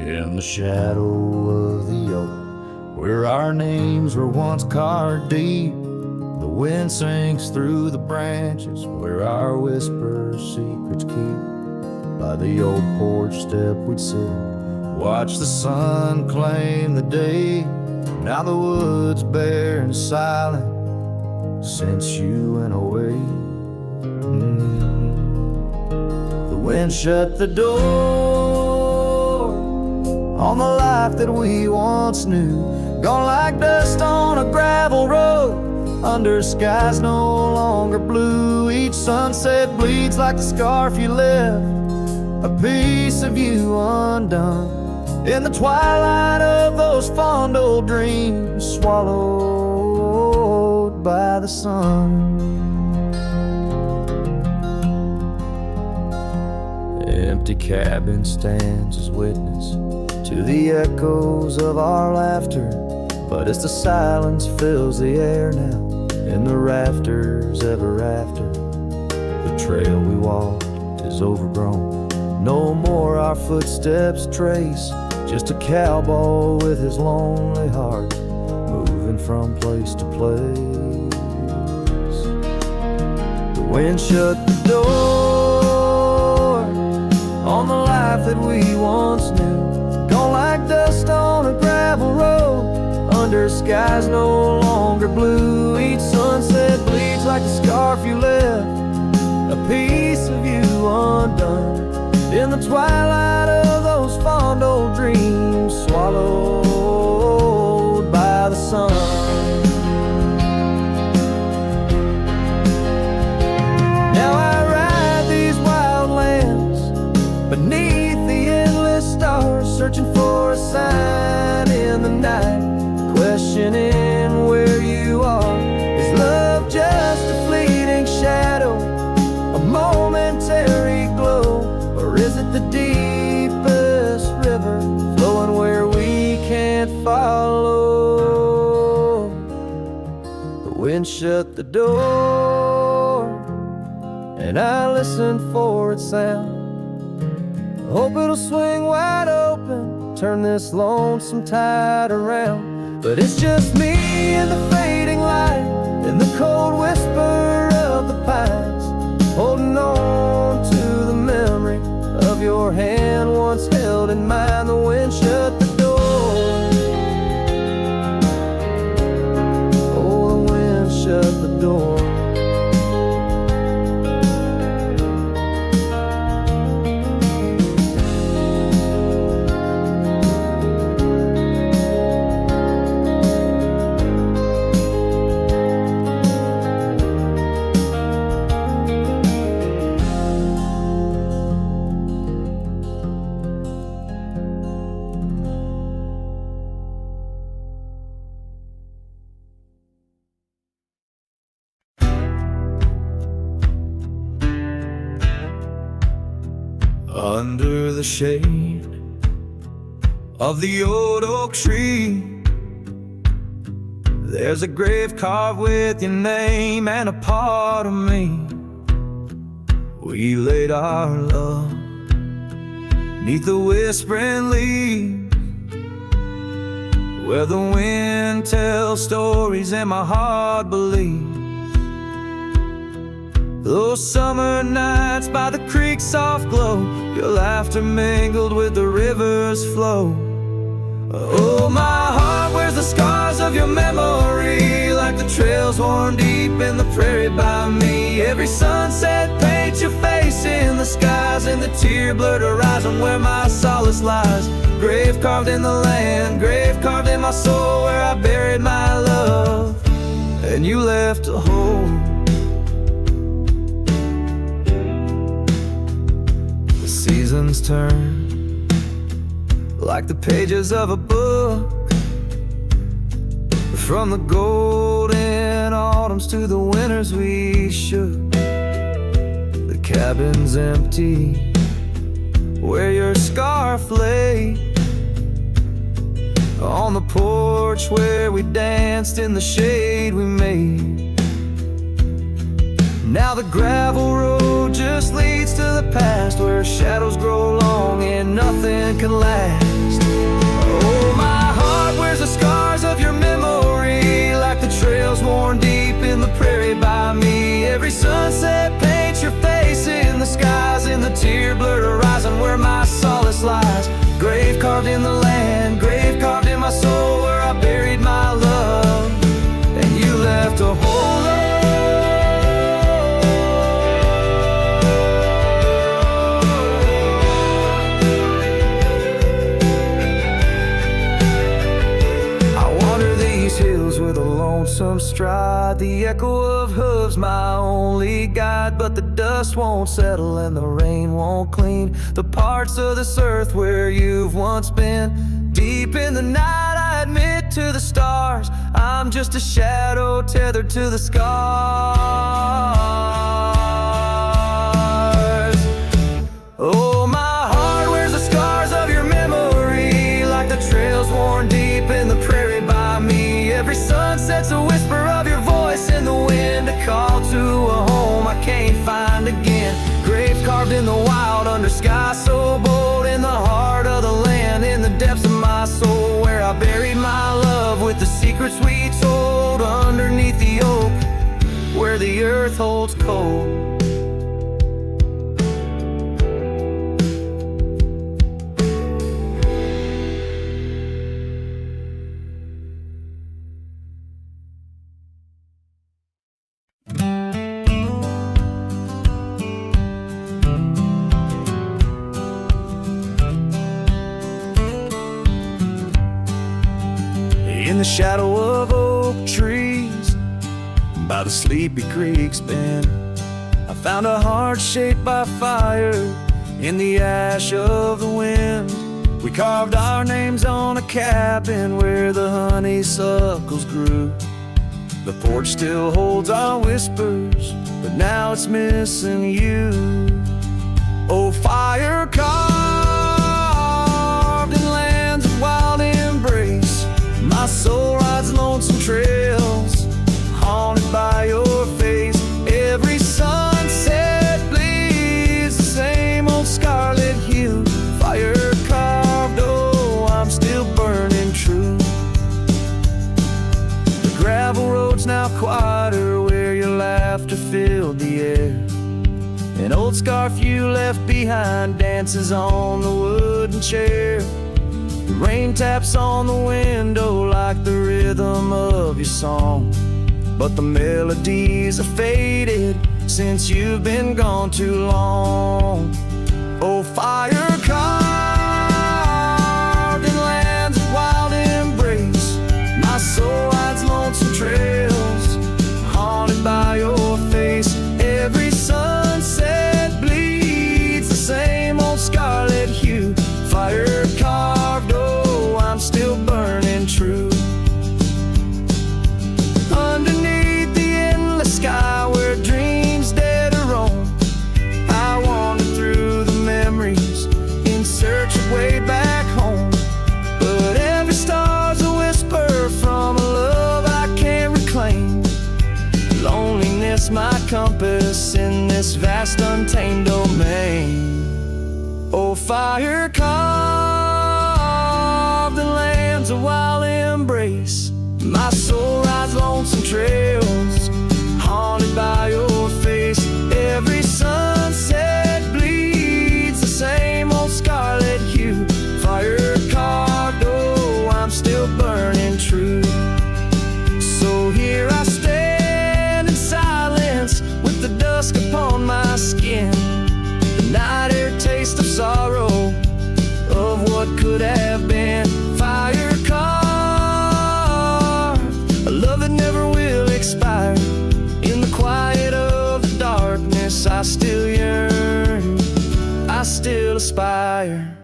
In the shadow of the oak, where our names were once carved deep, the wind sinks through the branches, where our whispers secrets keep. By the old porch step we'd sit, watch the sun claim the day. Now the wood's bare and silent since you went away. The wind shut the door on the life that we once knew, gone like dust on a gravel road, under skies no longer blue. Each sunset bleeds like the scarf you left, a piece of you undone, in the twilight of those fond old dreams, swallowed by the sun. Empty cabin stands as witness to the echoes of our laughter, but as the silence fills the air now, in the rafters ever after, the trail we walked is overgrown. No more our footsteps trace, just a cowboy with his lonely heart, moving from place to place. The wind shut the door on the life that we once knew, gone like dust on a gravel road, under skies no longer blue. Each sunset bleeds like the scarf you left, a piece of you undone, in the twilight of those fond old dreams, swallowed by the sun. Now I ride these wild lands beneath the endless stars, searching for a sign in the night, questioning where you are. Is love just a fleeting shadow, a momentary glow? Or is it the deepest river, flowing where we can't follow? The wind shut the door, and I listened for its sound. Hope it'll swing wide open, turn this lonesome tide around. But it's just me and the fading light, and the cold whisper of the pines, holding on to the memory of your hand once held in mine. The wind shut the door. Oh, the wind shut the door. Under the shade of the old oak tree, there's a grave carved with your name and a part of me. We laid our love 'neath the whispering leaves, where the wind tells stories and my heart believes. Those summer nights by the creek's soft glow, your laughter mingled with the river's flow. Oh, my heart wears the scars of your memory, like the trails worn deep in the prairie by me. Every sunset paints your face in the skies, and the tear-blurred horizon where my solace lies. Grave carved in the land, grave carved in my soul, where I buried my love, and you left a hole. Seasons turn like the pages of a book, from the golden autumns to the winters we shook. The cabin's empty where your scarf lay, on the porch where we danced in the shade we made. Now the gravel road just past, where shadows grow long and nothing can last. Oh, my heart wears the scars of your memory, like the trails worn deep in the prairie by me. Every sunset paints your face in the skies, in the tear-blurred horizon where my solace lies. Grave carved in the land, grave carved in my soul, where I buried my love, and you left a hole. With a lonesome stride, the echo of hooves my only guide. But the dust won't settle and the rain won't clean the parts of this earth where you've once been. Deep in the night I admit to the stars, I'm just a shadow tethered to the scars. Oh, my heart wears the scars of your memory, like the trails worn deep in the prairie by me. Every sunset's a whisper of your voice in the wind, a call to a home I can't find again. Graves carved in the wild under sky so bold, in the heart of the land, in the depths of my soul, where I buried my love with the secrets we told underneath the oak, where the earth holds cold. In the shadow of oak trees by the sleepy creek's bend, I found a heart shaped by fire in the ash of the wind. We carved our names on a cabin where the honeysuckles grew. The porch still holds our whispers, but now it's missing you. Oh, fire carved in lands of wild embrace, my soul rides lonesome trails, haunted by your face. Every sunset bleeds the same old scarlet hue. Fire carved, oh, I'm still burning true. The gravel road's now quieter, where your laughter filled the air. An old scarf you left behind dances on the wooden chair. The rain taps on the window like the rhythm of your song, but the melodies are faded since you've been gone too long. Oh, fire carved in lands of wild embrace, my soul rides lonesome trails, haunted by your face. Every sunset bleeds the same old scarlet hue. Fire carved, oh, I'm still burning true. Underneath the endless sky where dreams dare to roam, I wander through the memories in search of way back home. But every star's a whisper from a love I can't reclaim. Loneliness my compass in this vast untamed domain. Oh, fire carved in lands of wild embrace, my soul rides lonesome trails, haunted by your face. Every sunset bleeds the same old scarlet hue. Fire carved, oh, I'm still burning true. So here I stand in silence with the dusk upon my skin, the night air taste of sorrow, of what could have been. Fire carved, a love that never will expire. In the quiet of the darkness I still yearn, I still aspire.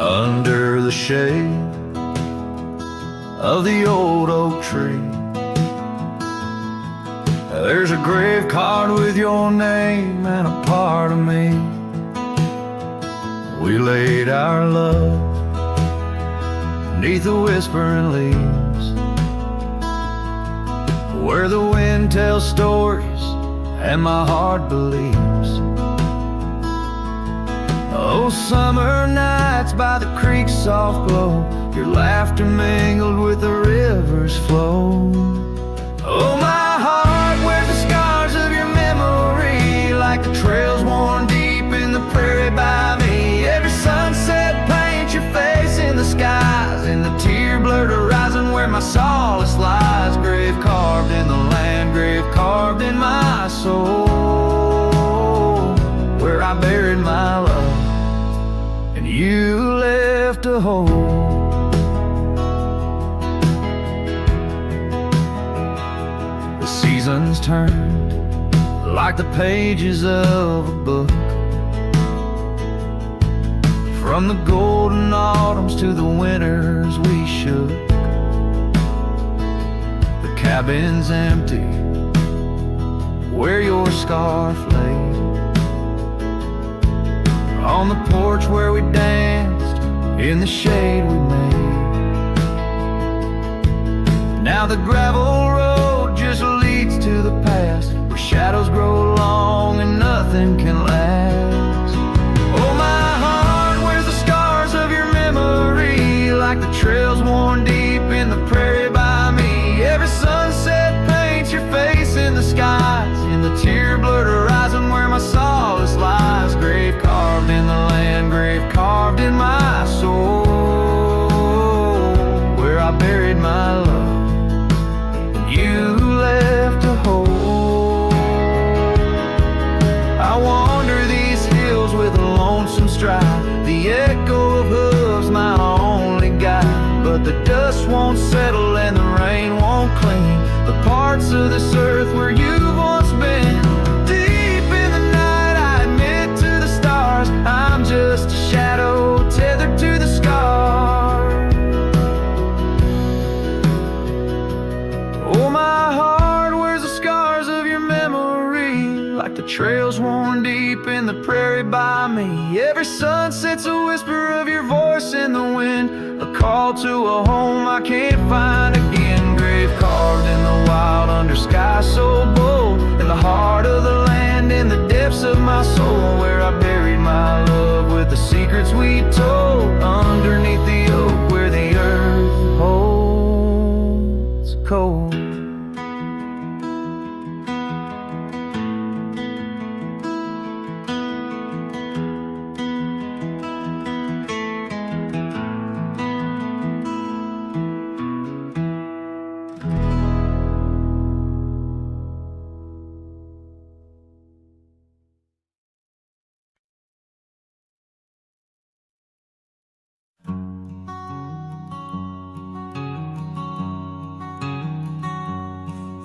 Under the shade of the old oak tree, there's a grave card with your name and a part of me. We laid our love neath the whispering leaves, where the wind tells stories and my heart believes. Oh, summer nights by the creek's soft glow, your laughter mingled with the river's flow. Oh, my heart wears the scars of your memory, like the trails worn deep in the prairie by me. Every sunset paints your face in the skies, in the tear-blurred horizon where my solace lies. Grave carved in the land, grave carved in my soul, where I buried my love and you left a hole. The seasons turned like the pages of a book, from the golden autumns to the winters we shook. The cabin's empty where your scarf lay, on the porch where we danced in the shade we made. Now the gravel road just leads to the past, where shadows grow long and nothing can last. Oh, my heart wears the scars of your memory, like the trails worn deep in the prairie by me. Every sunset paints your face in the skies, in the tear-blurred horizon where my solace lies. Grave carved in the land, grave carved in my soul, where I buried my love and you left a hole. I wander these hills with a lonesome stride, the echo of hooves my only guide. But the dust won't settle and the rain won't clean the parts of this earth where you've once been. Deep in the night I admit to the stars, I'm just a shadow tethered to the scar. Oh, my heart wears the scars of your memory, like the trails worn deep in the prairie by me. Every sunset's a whisper of your voice in the wind, a call to a home I can't find again. Grave carved in the wild under sky so bold, in the heart of the land, in the depths of my soul, where I buried my love with the secrets we told, underneath the oak where the earth holds cold.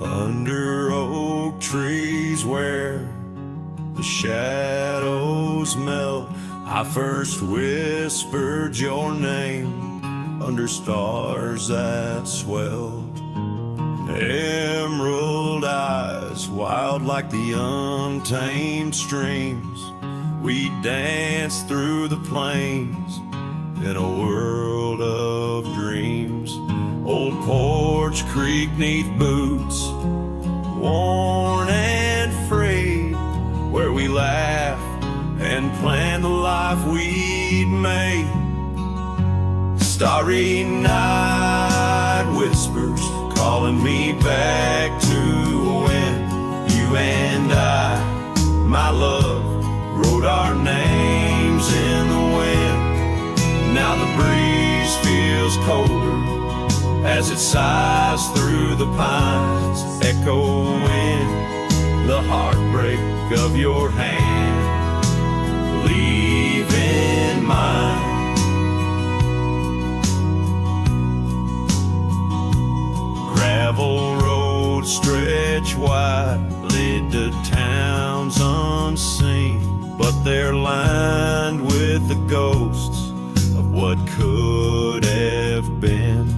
Under oak trees where the shadows melt, I first whispered your name under stars that swelled. Emerald eyes, wild like the untamed streams, we danced through the plains in a world of dreams. Old porch creek neath boots, worn and frayed, where we laughed and planned the life we'd made. Starry night whispers calling me back to when you and I, my love, wrote our names in the wind. Now the breeze feels colder as it sighs through the pines, echoing the heartbreak of your hand, leaving mine. Gravel roads stretch wide, lead to towns unseen, but they're lined with the ghosts of what could have been.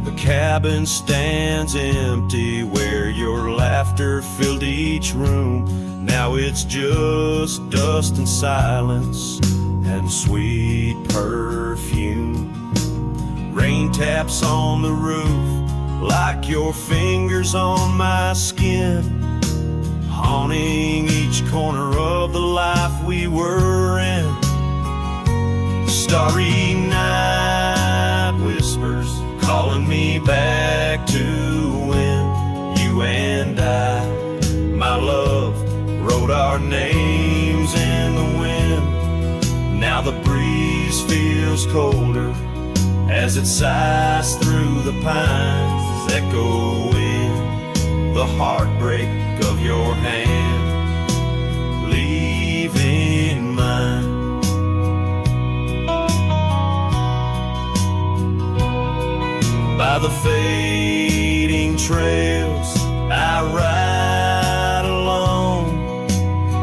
The cabin stands empty where your laughter filled each room. Now it's just dust and silence and sweet perfume. Rain taps on the roof like your fingers on my skin, haunting each corner of the life we were in. Starry night whispers calling me back to when you and I, my love, wrote our names in the wind. Now the breeze feels colder as it sighs through the pines, echoing the heartbreak of your hand, leaving mine. By the fading trails I ride alone,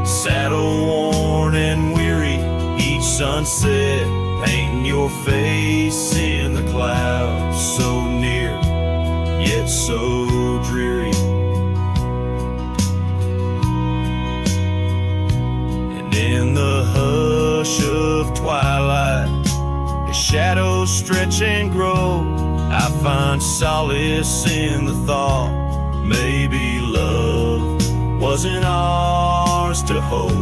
saddle worn and weary, each sunset painting your face in the clouds, so near yet so dreary. And in the hush of twilight, as shadows stretch and grow, I find solace in the thought maybe love wasn't ours to hold.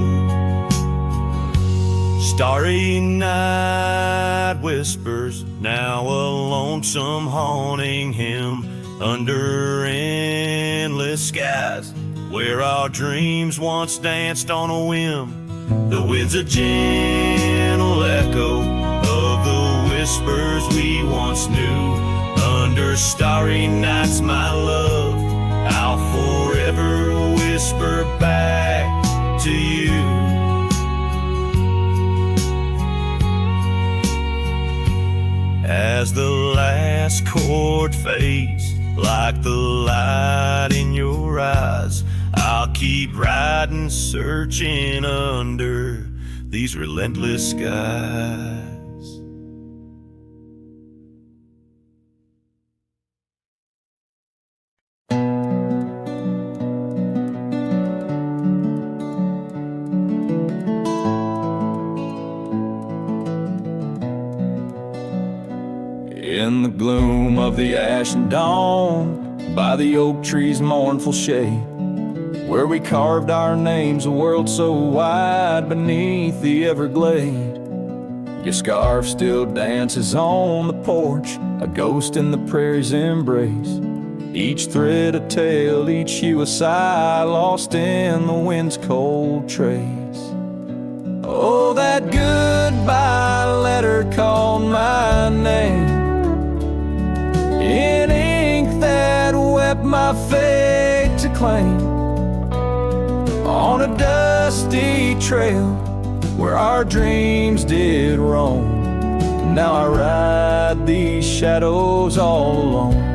Starry night whispers, now a lonesome haunting him under endless skies, where our dreams once danced on a whim. The wind's a gentle echo of the whispers we once knew. Under starry nights, my love, I'll forever whisper back to you. As the last chord fades, like the light in your eyes, I'll keep riding, searching under these relentless skies. In the gloom of the ashen dawn, by the oak tree's mournful shade, where we carved our names, a world so wide beneath the everglade. Your scarf still dances on the porch, a ghost in the prairie's embrace. Each thread a tale, each hue a sigh, lost in the wind's cold trace. Oh, that goodbye letter called my name in ink that wept my fate to claim, on a dusty trail where our dreams did roam. Now I ride these shadows all alone.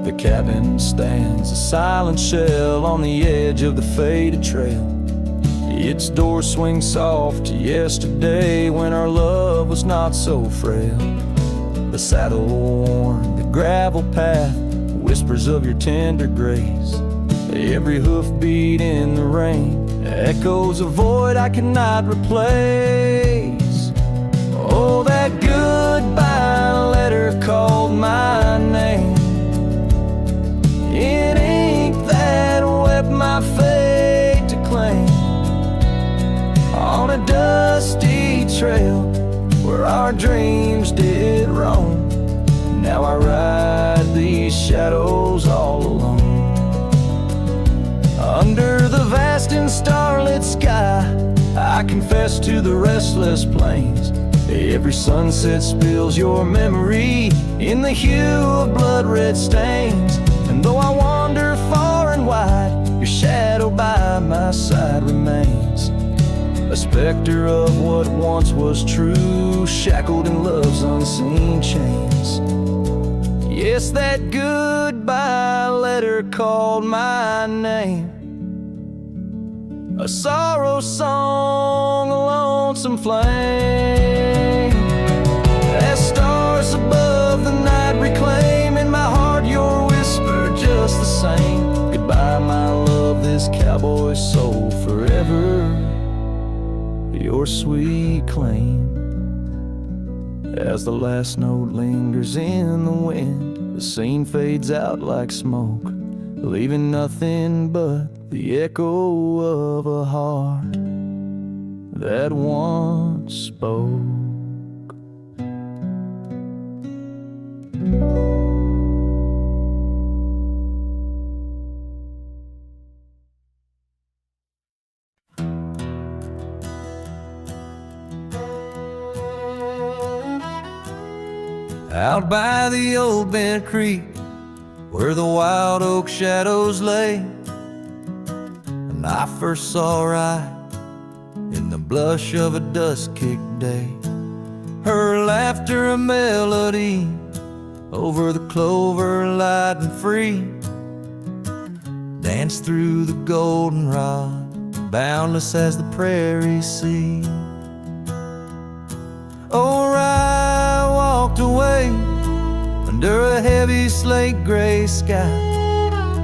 The cabin stands a silent shell on the edge of the faded trail. Its door swings soft to yesterday when our love was not so frail. The saddle worn, the gravel path, whispers of your tender grace. Every hoofbeat in the rain echoes a void I cannot replace. Oh, that goodbye letter called my name in ink that wept my fate to claim, on a dusty trail where our dreams did roam. Now I ride these shadows all alone. Under the vast and starlit sky, I confess to the restless plains. Every sunset spills your memory in the hue of blood-red stains. And though I wander far and wide, your shadow by my side remains, a specter of what once was true, shackled in love's unseen chains. Yes, that goodbye letter called my name, a sorrow song, a lonesome flame. As stars above the night reclaim in my heart your whisper just the same. Goodbye, my love, this cowboy soul forever, your sweet claim. As the last note lingers in the wind, the scene fades out like smoke, leaving nothing but the echo of a heart that once spoke. Out by the old bent creek, where the wild oak shadows lay, and I first saw her eye in the blush of a dust-kicked day. Her laughter a melody over the clover, light and free, danced through the goldenrod, boundless as the prairie sea. Oh, I walked away under a heavy slate gray sky,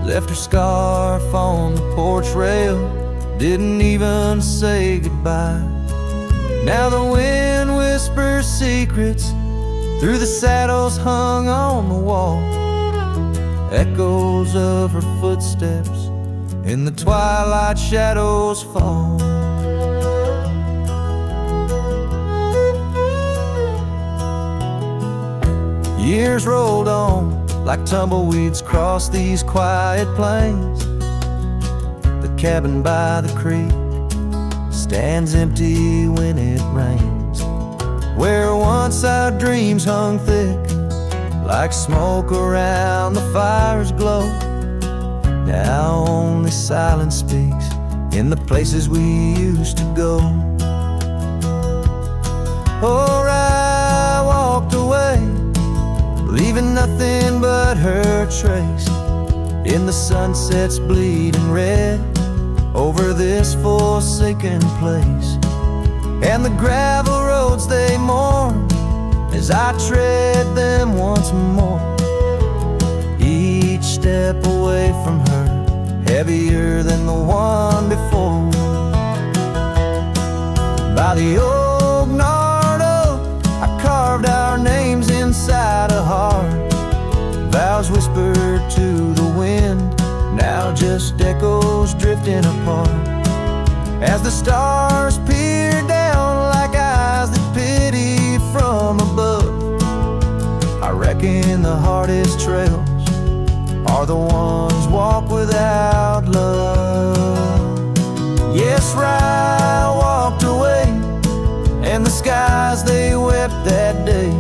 left her scarf on the porch rail, didn't even say goodbye. Now the wind whispers secrets through the saddles hung on the wall, echoes of her footsteps in the twilight shadows fall. Years rolled on like tumbleweeds across these quiet plains. The cabin by the creek stands empty when it rains, where once our dreams hung thick like smoke around the fire's glow. Now only silence speaks in the places we used to go. Oh, I walked away, leaving nothing but her trace in the sunset's bleeding red over this forsaken place. And the gravel roads they mourn as I tread them once more, each step away from her heavier than the one before. By the old gnarled oak, I carved our names inside a heart, vows whispered to the wind, now just echoes drifting apart. As the stars peer down like eyes that pity from above, I reckon the hardest trails are the ones walked without love. Yes, I walked away, and the skies they wept that day,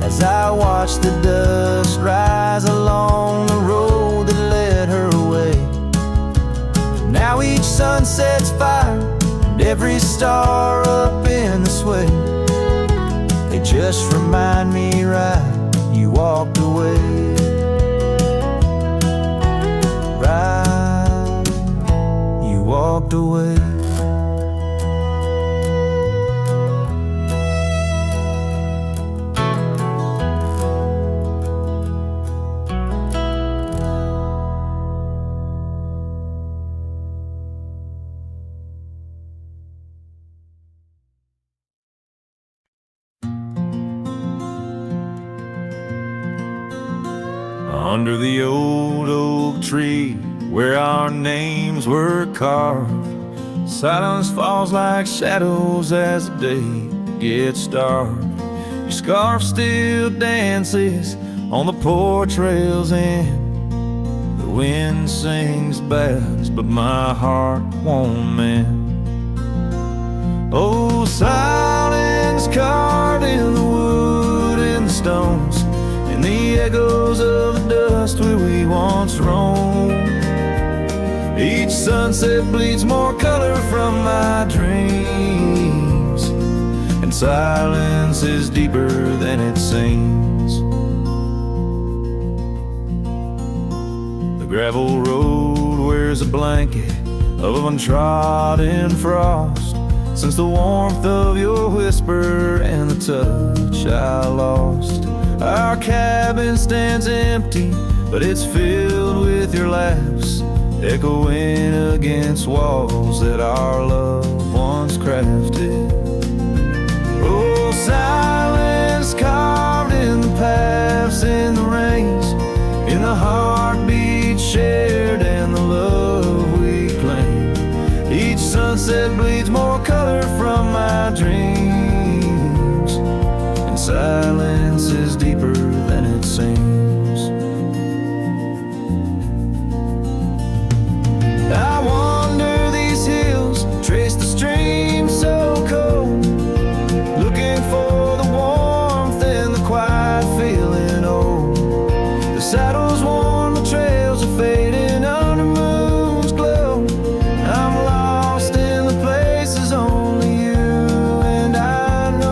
as I watched the dust rise along the road that led her away. Now each sunset's fire and every star up in the sway, they just remind me right, you walked away. Right, you walked away. Under the old oak tree where our names were carved, silence falls like shadows as the day gets dark. Your scarf still dances on the porch rails and the wind sings bass, but my heart won't mend. Oh, silence carved in the wood and the stones, and the echoes of the dust where we once roamed. Each sunset bleeds more color from my dreams, and silence is deeper than it seems. The gravel road wears a blanket of untrodden frost since the warmth of your whisper and the touch I lost. Our cabin stands empty, but it's filled with your laughs echoing against walls that our love once crafted. Oh, silence carved in the paths, in the rains, in the heartbeat shared and the love we claim. Each sunset bleeds more color from my dreams, and silence is deeper than it seems. I wander these hills, trace the stream so cold, looking for the warmth and the quiet feeling old. The saddle's worn, the trails are fading under moon's glow. I'm lost in the places only you and I know.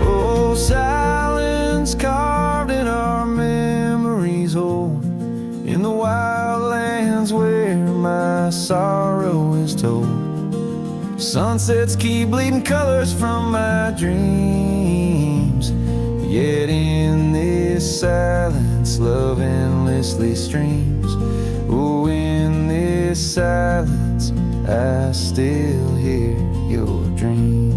Oh, silence carved in our memories old, in the wild lands where my sorrow is told. Sunsets keep bleeding colors from my dreams, yet in this silence love endlessly streams. Oh, in this silence I still hear your dreams.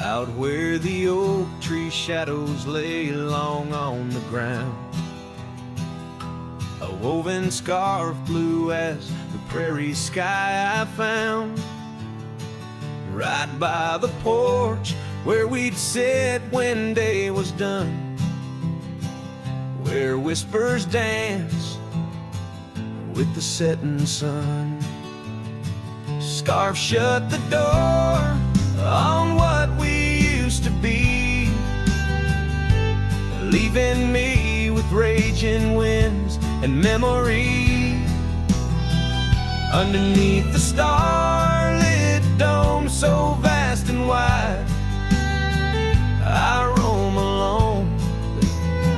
Out where the oak tree shadows lay long on the ground, a woven scarf blue as the prairie sky I found. Right by the porch where we'd sit when day was done, where whispers dance with the setting sun. Scarf shut the door on what we used to be, leaving me with raging winds and memory. Underneath the starlit dome so vast and wide, I roam alone,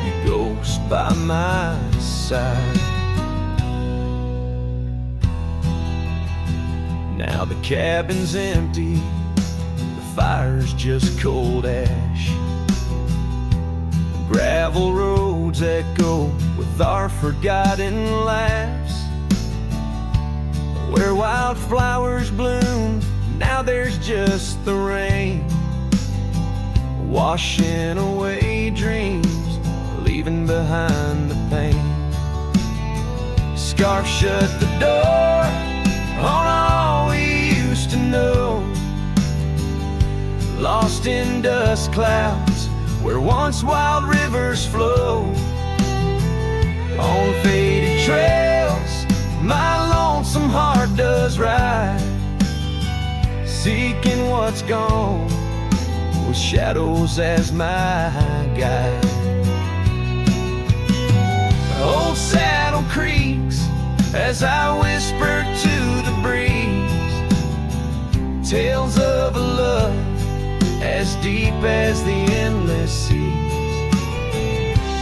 you ghost by my side. Now the cabin's empty, fire's just cold ash. Gravel roads echo with our forgotten laughs. Where wildflowers bloom, now there's just the rain, washing away dreams, leaving behind the pain. Scarf shut the door on all we used to know, lost in dust clouds where once wild rivers flow. On faded trails my lonesome heart does ride, seeking what's gone with shadows as my guide. Old saddle creaks as I whisper to the breeze, tales of a love as deep as the endless seas.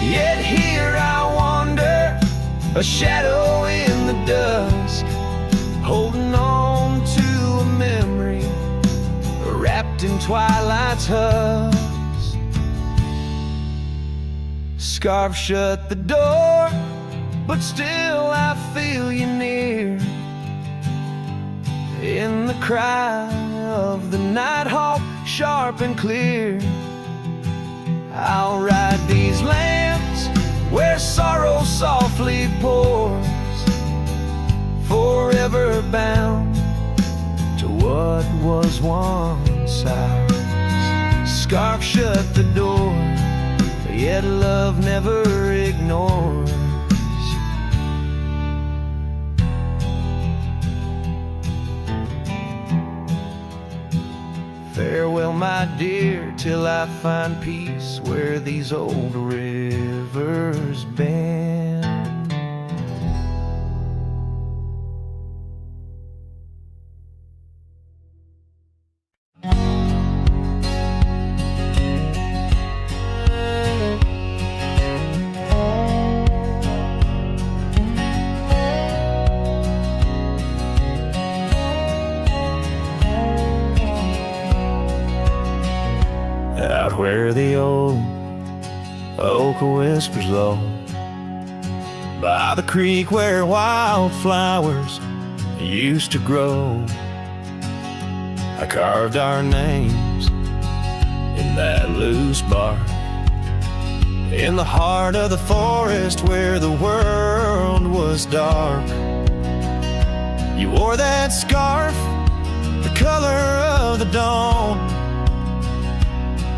Yet here I wander, a shadow in the dusk, holding on to a memory wrapped in twilight's husk. Scarf shut the door, but still I feel you near, in the cry of the nighthawk, sharp and clear. I'll ride these lands where sorrow softly pours, forever bound to what was once ours. Scarf shut the door, yet love never ignores. Farewell, my dear, till I find peace where these old rivers bend. Out where the old oak whispers low, by the creek where wildflowers used to grow, I carved our names in that loose bark, in the heart of the forest where the world was dark. You wore that scarf, the color of the dawn,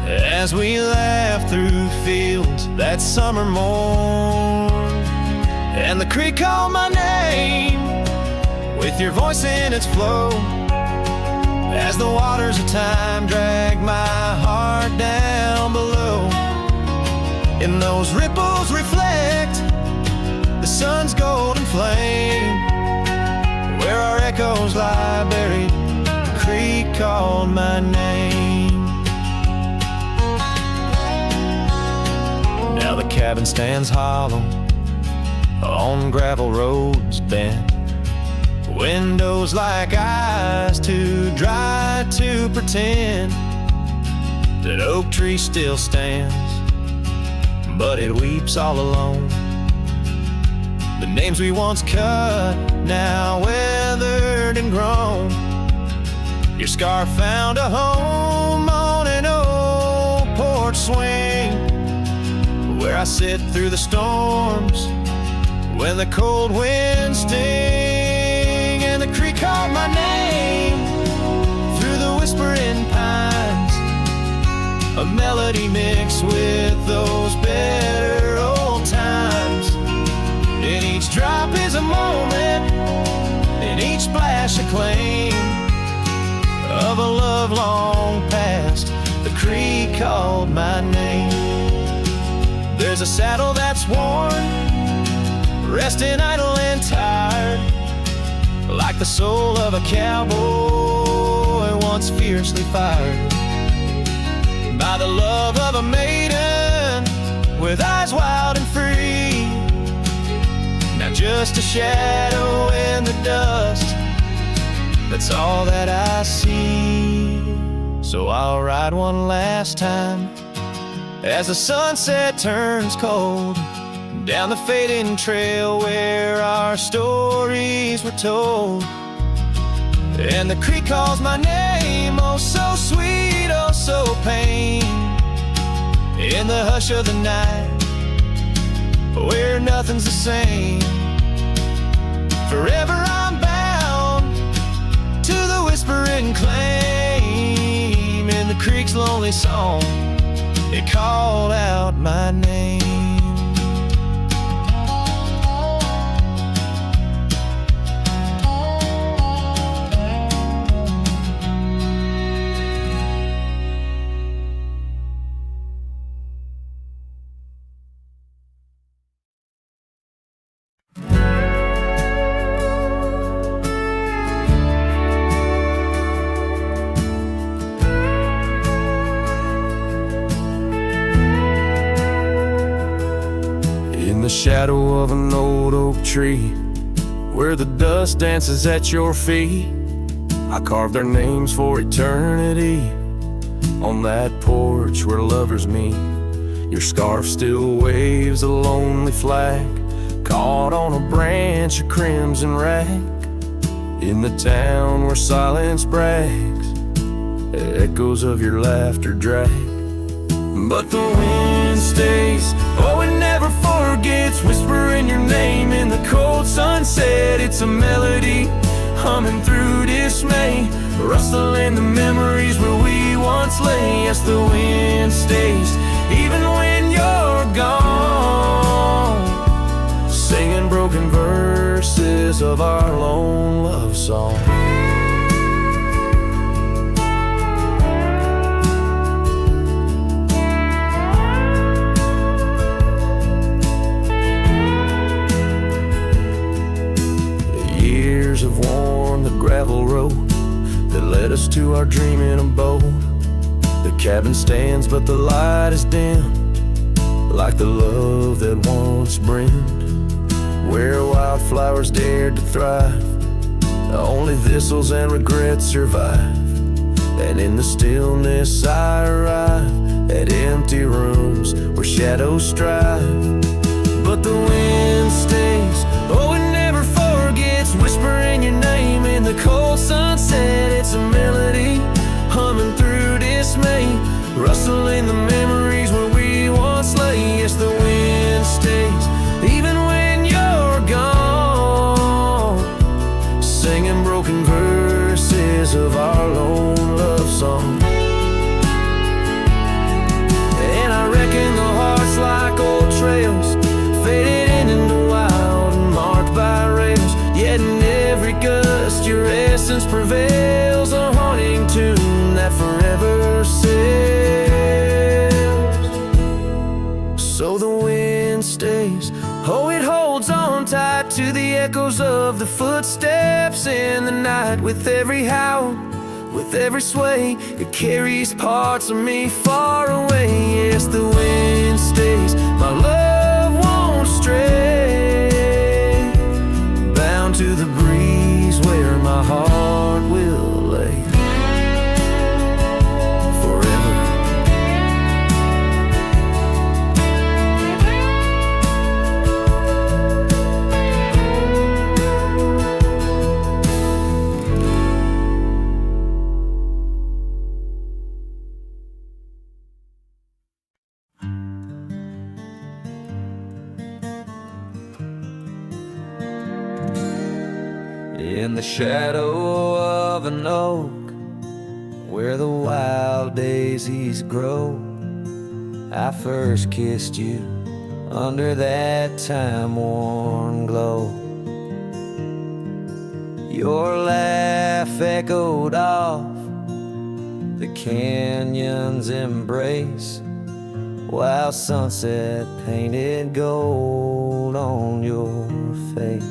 as we laughed through fields that summer morn. And the creek called my name with your voice in its flow, as the waters of time dragged my heart down below. And those ripples reflect the sun's golden flame, where our echoes lie buried, the creek called my name. Now the cabin stands hollow on gravel roads bent, windows like eyes too dry to pretend that oak tree still stands, but it weeps all alone. The names we once cut, now weathered and grown. Your scarf found a home on an old porch swing, where I sit through the storms when the cold winds sting. And the creek called my name through the whispering pines, a melody mixed with those better old times. And each drop is a moment, and each splash a claim of a love long past. The creek called my name. There's a saddle that's worn, resting idle and tired, like the soul of a cowboy once fiercely fired by the love of a maiden with eyes wild and free. Now just a shadow in the dust, that's all that I see. So I'll ride one last time as the sunset turns cold, down the fading trail where our stories were told. And the creek calls my name, oh so sweet, oh so pain, in the hush of the night where nothing's the same. Forever I'm bound to the whispering claim. In the creek's lonely song, it called out my name. Shadow of an old oak tree, where the dust dances at your feet, I carved our names for eternity on that porch where lovers meet. Your scarf still waves a lonely flag, caught on a branch of crimson rag, in the town where silence brags, echoes of your laughter drag. But the wind stays, oh it never forgets, whispering your name in the cold sunset. It's a melody humming through dismay, rustling the memories where we once lay. Yes, the wind stays, even when you're gone, singing broken verses of our lone love song. years have worn the gravel road that led us to our dream in a boat. The cabin stands but the light is dim, like the love that once brimmed, where wildflowers dared to thrive. Only thistles and regrets survive, and in the stillness I arrive at empty rooms where shadows strive. But the wind stays, oh it never forgets, whispering your name in the cold sunset. It's a melody humming through dismay, rustling the memories where we once lay. Yes, the wind stays even when you're gone, singing broken verses of our lone love song. And I reckon the heart's like old trails, faded into wild and marked by rails. Yet in every gust your essence prevails, a haunting tune that forever sails. So the wind stays, oh it holds on tight to the echoes of the footsteps in the night. With every howl, with every sway, it carries parts of me far away. Yes, the wind stays, my love won't stray, bound to the breeze where my heart will lay forever. In the shadow of an oak, where the wild daisies grow, I first kissed you under that time-worn glow. Your laugh echoed off the canyon's embrace, while sunset painted gold on your face.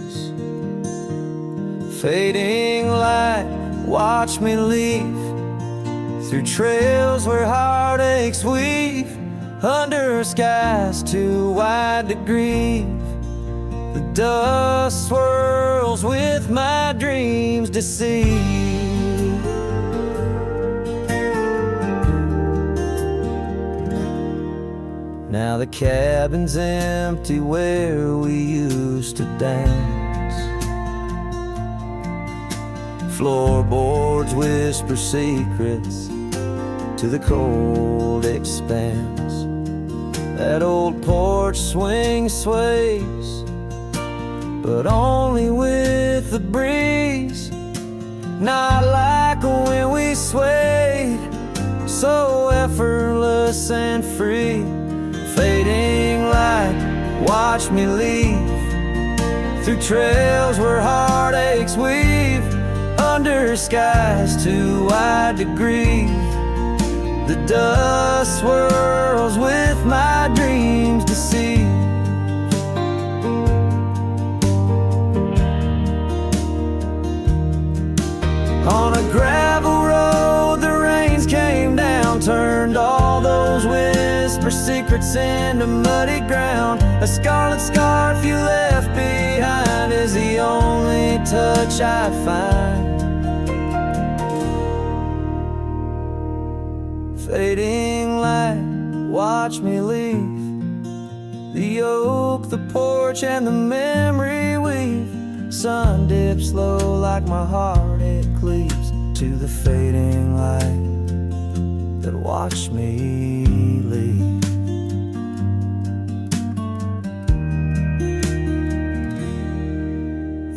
Fading light, watch me leave through trails where heartaches weave, under skies too wide to grieve. The dust swirls with my dreams deceived. Now the cabin's empty where we used to dance. Floorboards whisper secrets to the cold expanse. That old porch swing sways, but only with the breeze, not like when we swayed, so effortless and free. Fading light, watch me leave through trails where heartaches weave, under skies too wide to grieve. The dust swirls with my dreams deceived. On a gravel road the rains came down, turned all those whisper secrets into muddy ground. A scarlet scarf you left behind is the only touch I find. Fading light, watch me leave the oak, the porch, and the memory weave. Sun dips low like my heart, it cleaves to the fading light that watched me leave.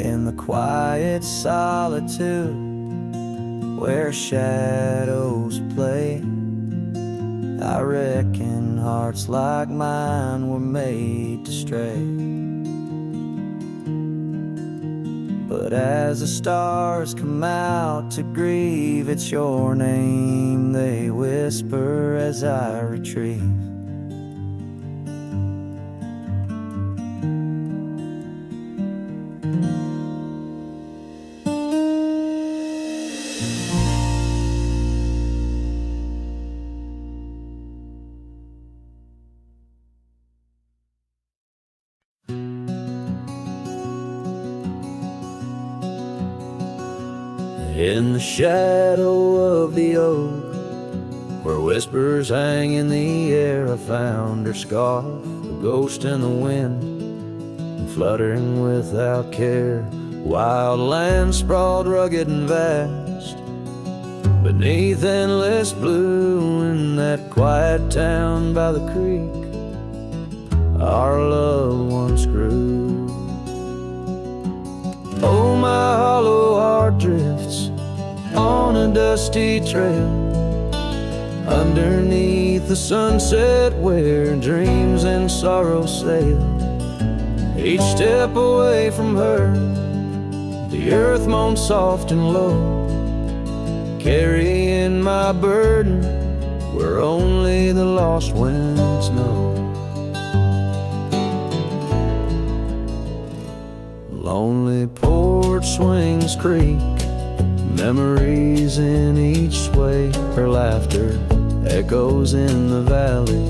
In the quiet solitude where shadows play, I reckon hearts like mine were made to stray. But as the stars come out to grieve, it's your name they whisper as I retrieve. In the shadow of the oak, where whispers hang in the air, I found her scarf, a ghost in the wind, fluttering without care. Wild land sprawled rugged and vast, beneath endless blue. In that quiet town by the creek, our love once grew. Oh, my hollow heart drifts on a dusty trail, underneath the sunset where dreams and sorrow sail. Each step away from her, the earth moans soft and low, carrying my burden where only the lost winds know. Lonely porch swings creak, memories in each sway. Her laughter echoes in the valley,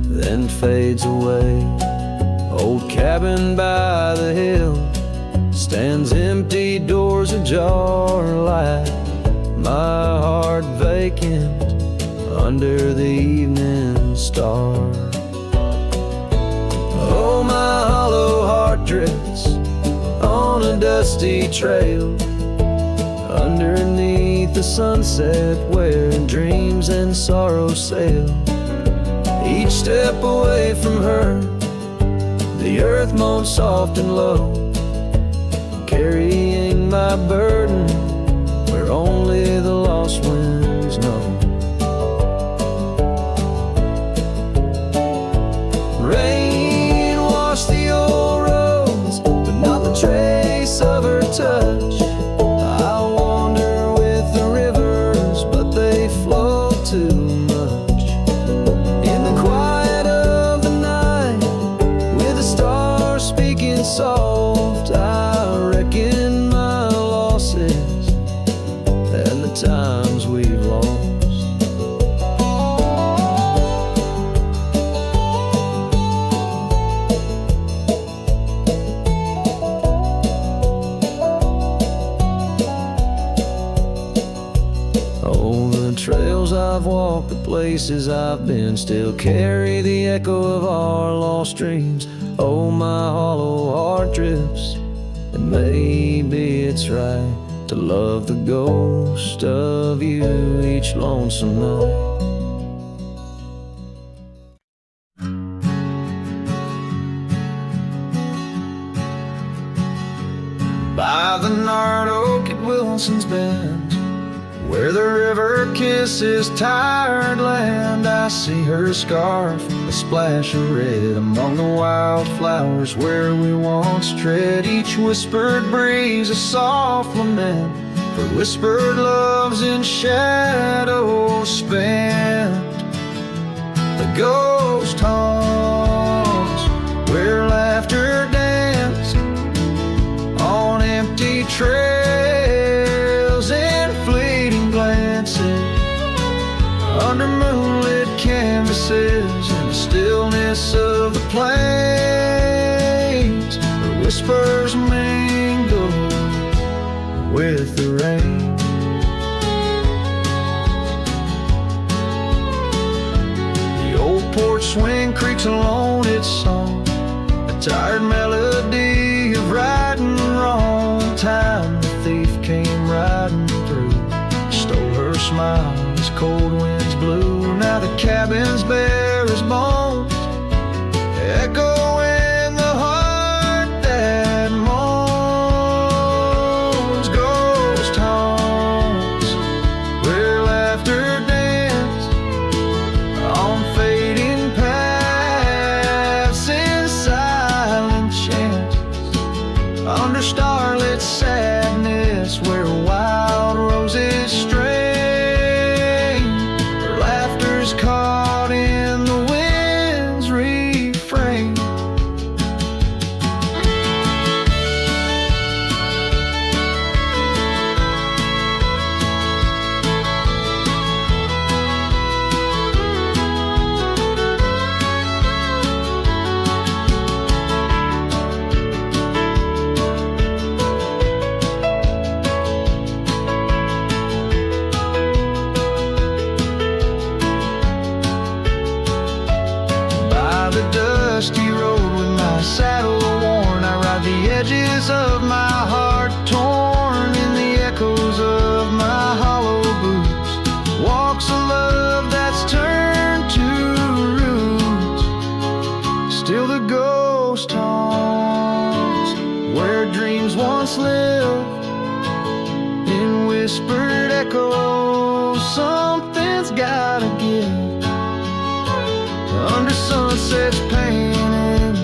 then fades away. Old cabin by the hill stands empty, doors ajar, light my heart vacant under the evening star. Oh, my hollow heart drifts on a dusty trail, underneath the sunset where dreams and sorrow sail. Each step away from her, the earth moans soft and low, carrying my burden where only the lost winds know. Rain washed the old roads, but not the trace of her touch. I wander with the rivers, but they flow too much. In the quiet of the night, with the stars speaking soft, I reckon my losses and the times we've lost. Oh, the trails I've walked, the places I've been, still carry the echo of our lost dreams. Oh, my hollow heart drifts, and maybe it's right to love the ghost of you each lonesome night. By the gnarled oak at Wilson's Bend, where the river kisses tired land, I see her scarf, a splash of red among the wildflowers where we once tread. Each whispered breeze a soft lament for whispered loves in shadows spent. The ghost haunts where laughter danced on empty trails and fleeting glances under moonlit canvases, in the stillness of the plains, the whispers mingle with the rain. The old porch swing creaks alone its song, a tired melody of right and wrong. Time the thief came riding through, stole her smile as cold winds blew. Now the cabin's bare as bones, echo in the heart that moans. Ghost haunts where laughter danced on fading paths in silent chants, under starlit sadness where wild roses strain. Her laughter's caught in the wind. whispered echo, something's gotta give. Under sunsets painted,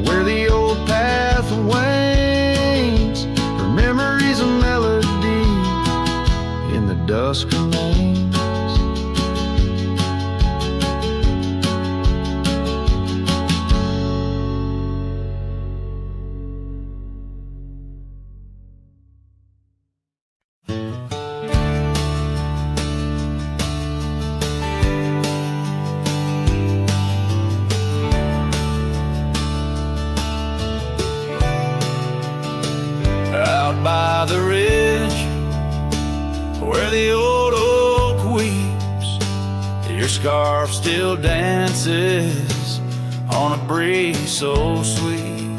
where the old path wanes, her memories a melody in the dusk remains. By the ridge where the old oak weeps, your scarf still dances on a breeze so sweet.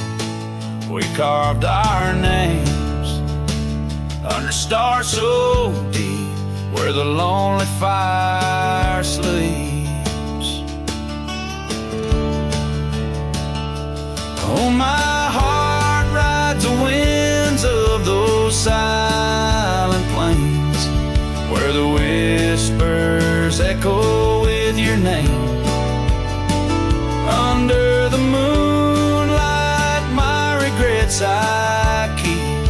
We carved our names under stars so deep where the lonely fire sleeps. Oh, my heart rides the winds of those silent plains where the whispers echo with your name. Under the moonlight, my regrets I keep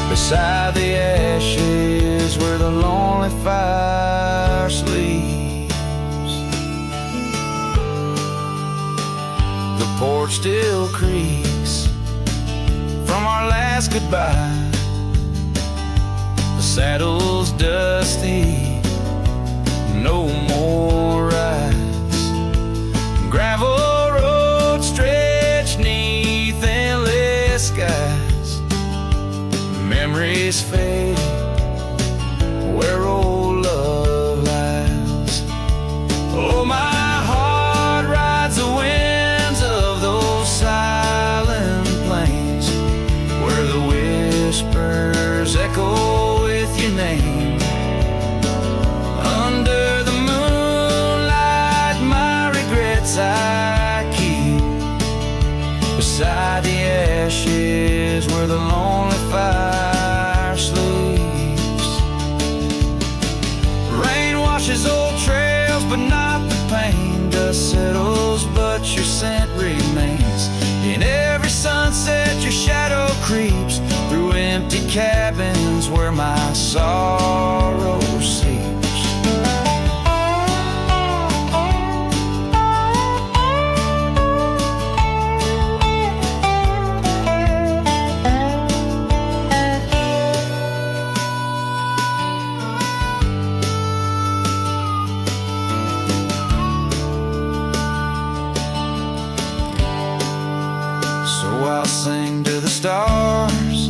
beside the ashes where the lonely fire sleeps. The porch still creaks from our last goodbye. The saddle's dusty, no more rides. Gravel roads stretch neath endless skies. Memories fade where old love lies. Oh, my heart rides the winds of those silent plains where the whispers echo with your name. Under the moonlight, my regrets I keep beside the ashes where the lonely fire sleeps. Rain washes old trails, but not the pain. Dust settles, but your scent remains. In every sunset, your shadow creeps through empty cabins where my sorrow seeps. So I'll sing to the stars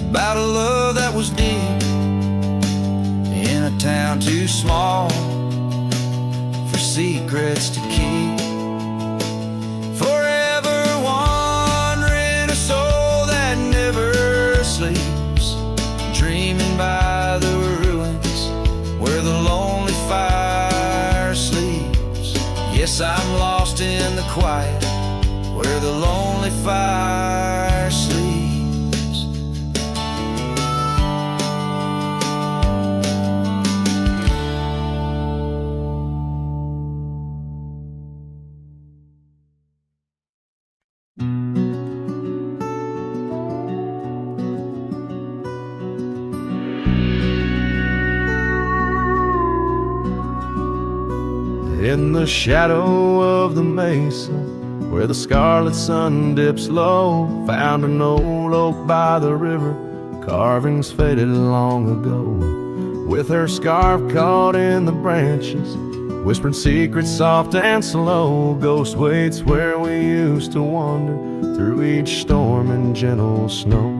about a love that was deep in a town too small for secrets to keep. Forever wandering, a soul that never sleeps, dreaming by the ruins where the lonely fire sleeps. Yes, I'm lost in the quiet where the lonely fire sleeps. In the shadow of the mesa, where the scarlet sun dips low, found an old oak by the river, carvings faded long ago. With her scarf caught in the branches, whispering secrets soft and slow, ghost waits where we used to wander through each storm and gentle snow.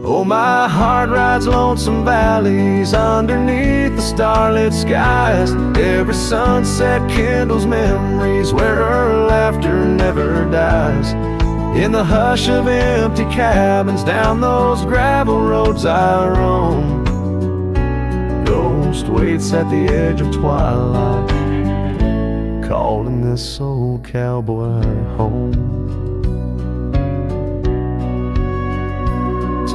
Oh, my heart rides lonesome valleys underneath the starlit skies. Every sunset kindles memories where her laughter never dies. In the hush of empty cabins down those gravel roads I roam, ghost waits at the edge of twilight, calling this old cowboy home.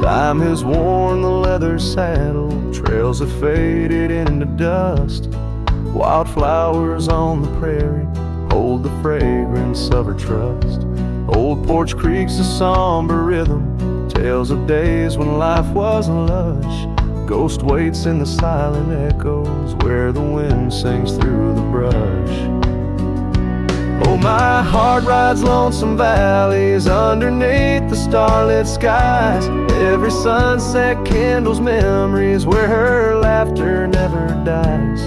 Time has worn the leather saddle, trails have faded into dust. Wildflowers on the prairie hold the fragrance of her trust. Old Porch Creek's a somber rhythm, tales of days when life was lush. Ghost waits in the silent echoes where the wind sings through the brush. Oh, my heart rides lonesome valleys underneath the starlit skies. Every sunset kindles memories where her laughter never dies.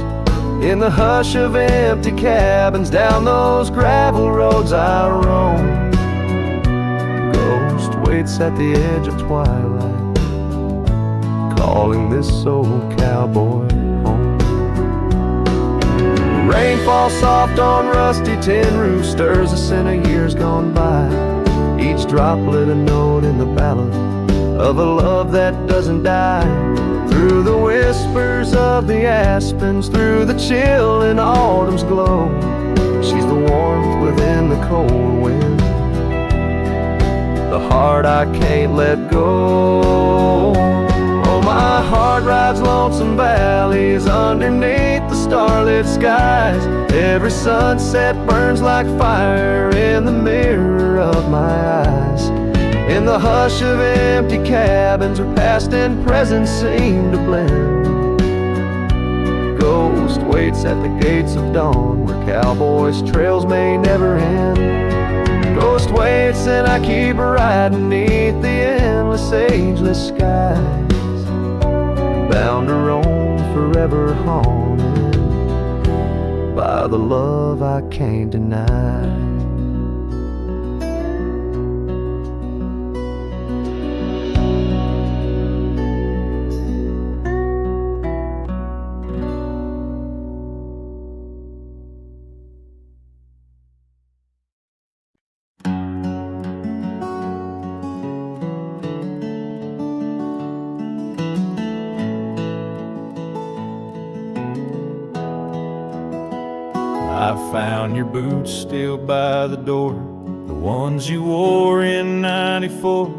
In the hush of empty cabins down those gravel roads I roam, ghost waits at the edge of twilight, calling this old cowboy home. Rain falls soft on rusty tin roofs, stirs the scent of years gone by. Each droplet a note in the ballad of a love that doesn't die. Through the whispers of the aspens, through the chill in autumn's glow, she's the warmth within the cold wind, the heart I can't let go. Oh, my heart rides lonesome valleys underneath the starlit skies. Every sunset burns like fire in the mirror of my eyes. In the hush of empty cabins where past and present seem to blend, ghost waits at the gates of dawn where cowboys' trails may never end. Ghost waits and I keep riding beneath the endless ageless skies, bound to roam forever haunted by the love I can't deny. I found your boots still by the door, the ones you wore in '94.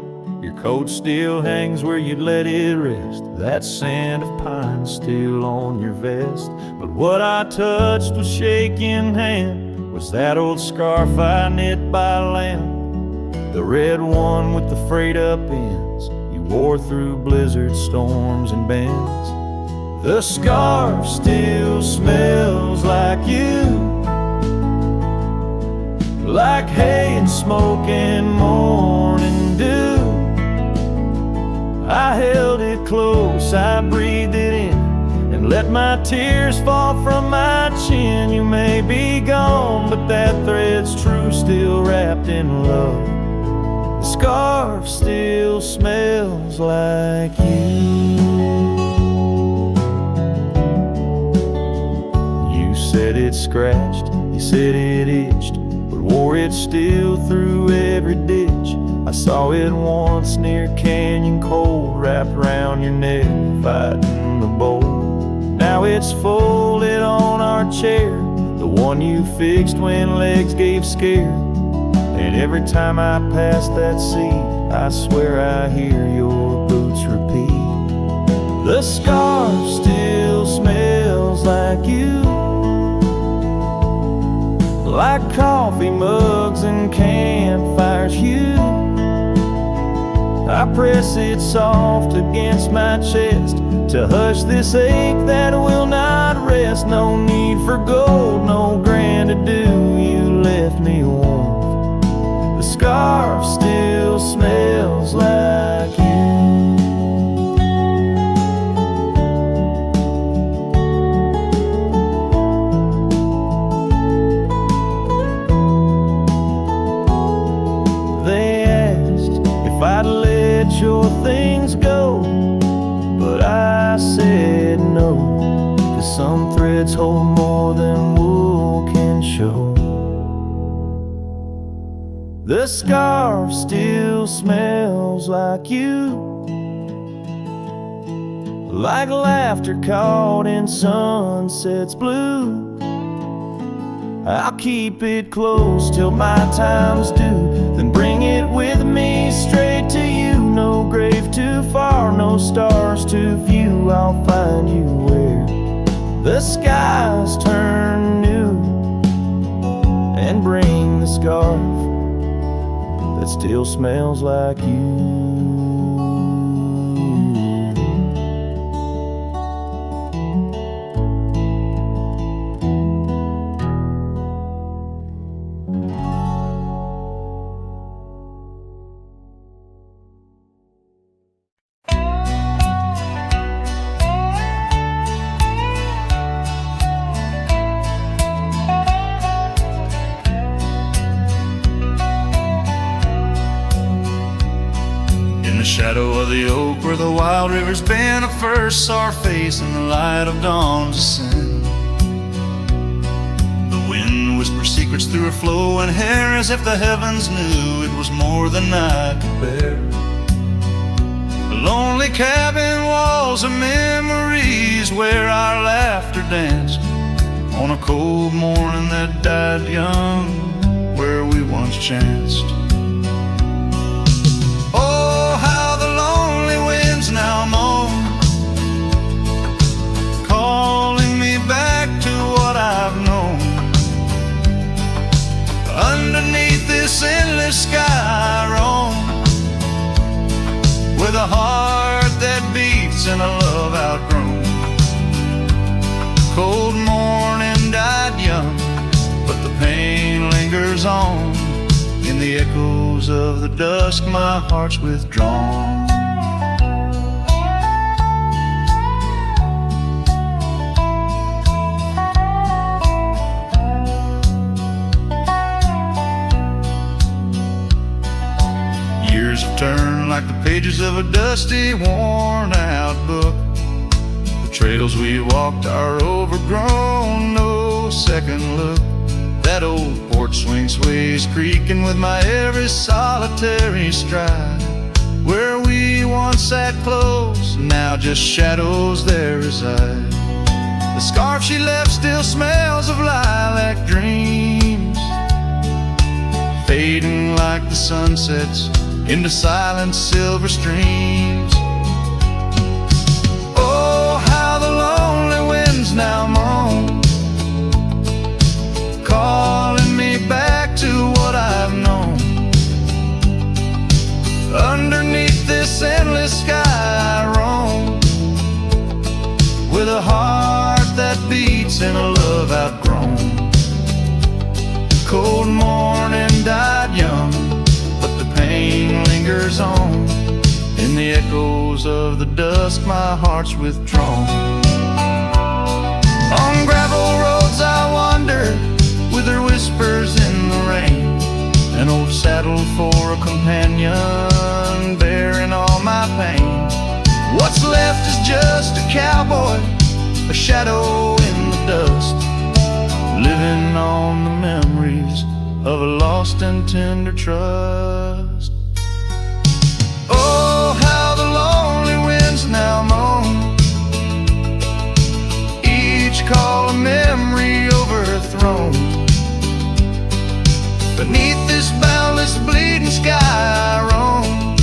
Your coat still hangs where you let it rest, that scent of pine still on your vest. But what I touched with shaking hand was that old scarf I knit by land, the red one with the frayed up ends you wore through blizzard storms and bends. The scarf still smells like you, like hay and smoke and morning dew. I held it close, I breathed it in, and let my tears fall from my chin. You may be gone, but that thread's true, still wrapped in love. The scarf still smells like you. You said it scratched, you said it itched, but wore it still through every ditch. I saw it once near Canyon Cold, wrapped around your neck, fighting the bolt. Now it's folded on our chair, the one you fixed when legs gave scare. And every time I pass that seat, I swear I hear your boots repeat. The scarf still smells like you, like coffee mugs and campfires hue. I press it soft against my chest to hush this ache that will not rest. No need for gold, no grand ado, you left me warm. The scarf still smells like you. They asked if I'd let your things go, but I said no, 'cause some threads hold more than wool can show. The scarf still smells like you, like laughter caught in sunset's blue. I'll keep it close till my time's due, then bring it with me straight to you. No grave too far no stars to view, I'll find you where the skies turn new, and bring the scarf that still smells like you. Shadow of the oak where the wild rivers bend, I first saw her face in the light of dawn's ascent. The wind whispered secrets through her flowing hair, as if the heavens knew it was more than I could bear. The lonely cabin walls of memories where our laughter danced on a cold morning that died young, where we once chanced. Now moan, calling me back to what I've known. Underneath this endless sky I roam, with a heart that beats and a love outgrown. Cold morning died young, but the pain lingers on. In the echoes of the dusk my heart's withdrawn. Turn like the pages of a dusty, worn-out book. The trails we walked are overgrown, no second look. That old porch swing sways creaking with my every solitary stride. Where we once sat close, now just shadows there reside. The scarf she left still smells of lilac dreams, fading like the sunsets into silent silver streams. Oh, how the lonely winds now moan, calling me back to what I've known. Underneath this endless sky I roam, with a heart that beats and a love outgrown. Cold morning died young, pain lingers on. In the echoes of the dusk my heart's withdrawn. On gravel roads I wander, with her whispers in the rain. An old saddle for a companion, bearing all my pain. What's left is just a cowboy, a shadow in the dust, living on the memories of a lost and tender trust. Oh, how the lonely winds now moan, each call a memory overthrown. Beneath this boundless bleeding sky I roam,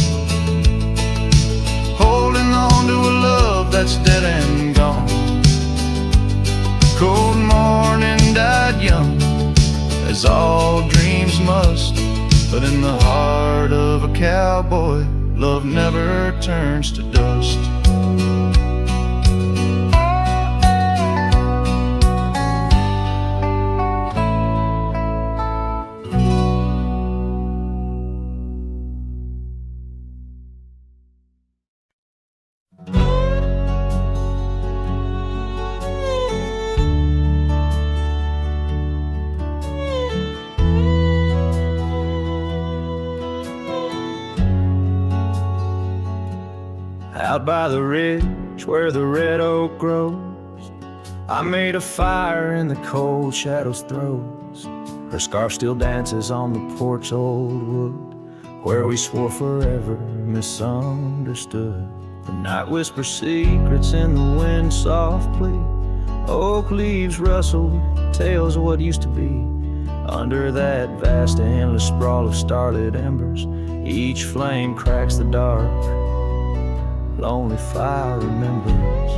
holding on to a love that's dead and gone. Cold morning died young, as all dreams must, but in the heart of a cowboy, love never turns to dust. Out by the ridge where the red oak grows, I made a fire in the cold shadow's throes. Her scarf still dances on the porch old wood, where we swore forever misunderstood. The night whispers secrets in the wind softly. Oak leaves rustle, tales of what used to be. Under that vast endless sprawl of starlit embers, each flame cracks the dark lonely fire remembers.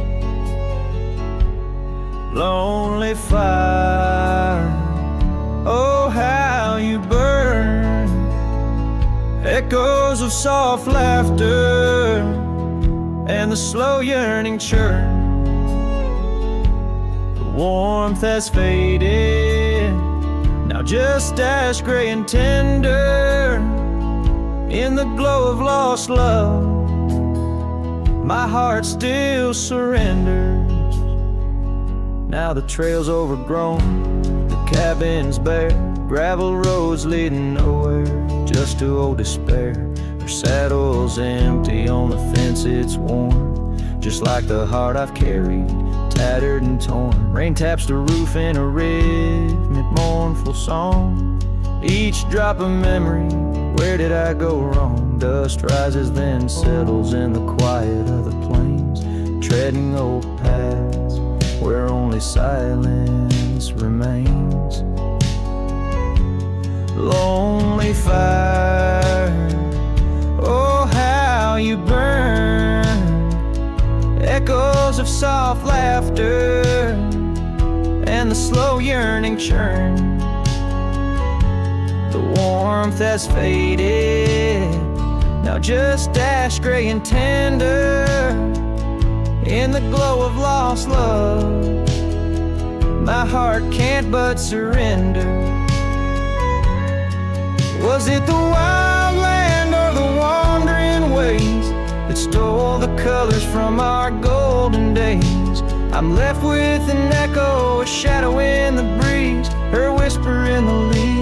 Lonely fire, oh how you burn. Echoes of soft laughter and the slow yearning churn. The warmth has faded, now just ash gray and tender. In the glow of lost love, my heart still surrenders. Now the trail's overgrown, the cabin's bare, gravel roads leading nowhere, just to old despair. Her saddle's empty, on the fence it's worn, just like the heart I've carried, tattered and torn. Rain taps the roof in a rhythmic mournful song, each drop a memory. Where did I go wrong? Dust rises then settles in the quiet of the plains, treading old paths where only silence remains. Lonely fire, oh how you burn. Echoes of soft laughter and the slow yearning churn. The warmth has faded, now just ash gray and tender. In the glow of lost love, my heart can't but surrender. Was it the wild land or the wandering ways that stole the colors from our golden days? I'm left with an echo, a shadow in the breeze, her whisper in the leaves.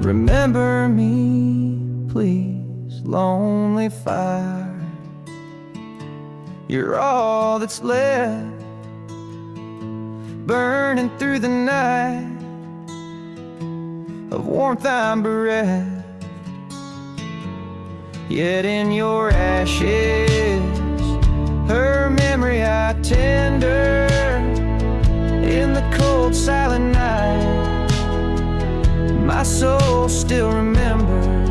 Remember me, please, lonely fire. You're all that's left, burning through the night, of warmth I'm bereft. Yet in your ashes, her memory I tender. In the cold silent night, my soul still remembers.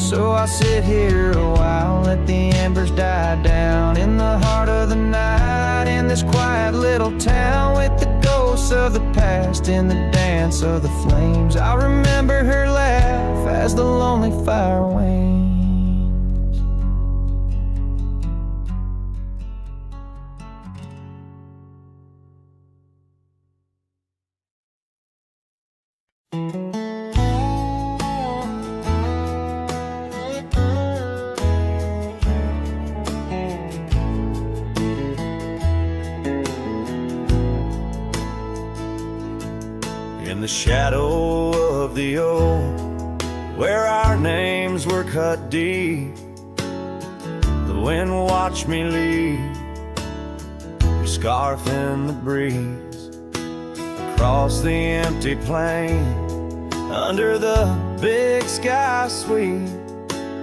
So I sit here a while, let the embers die down in the heart of the night, in this quiet little town, with the ghosts of the past in the dance of the flames. I remember her laugh as the lonely fire wanes. In the shadow of the old, where our names were cut deep, the wind watched me leave, your scarf in the breeze, across the empty plain, under the big sky sweep,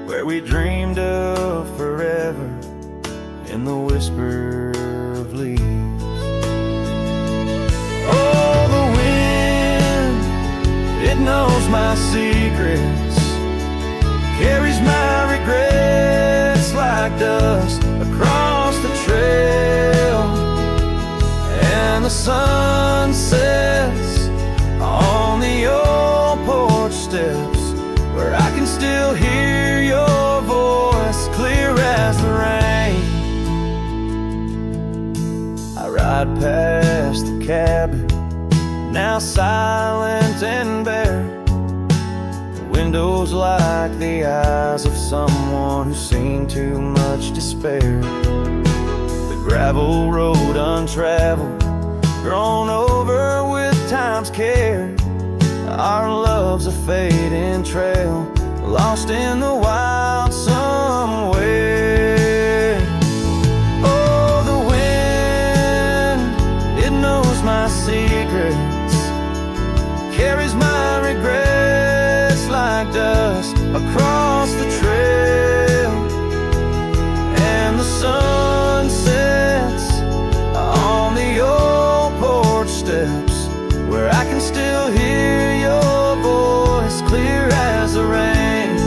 where we dreamed of forever in the whisper of leaves. Oh, the wind, it knows my secrets, carries my regrets like dust across the trail, and the sun sets on the old porch steps, where I can still hear your voice clear as the rain. I ride past the cabin, now silent and bare, the windows like the eyes of someone who's seen too much despair. The gravel road untraveled, grown over with time's care, our love's a fading trail, lost in the wild somewhere. Oh, the wind, it knows my secrets, carries my regrets like dust across the trail, and the sun sets on the old porch steps, where I can still hear your voice clear as the rain.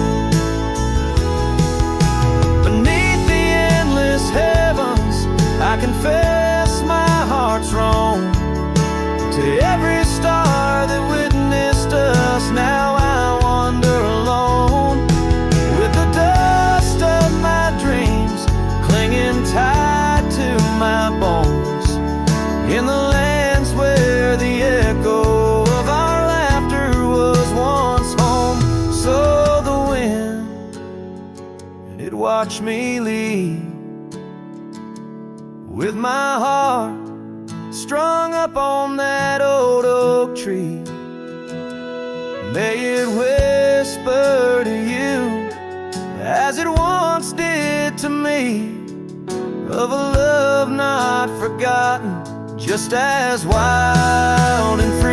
and it'd watch me leave, with my heart strung up on that old oak tree. May it whisper to you, as it once did to me, of a love not forgotten, just as wild and free.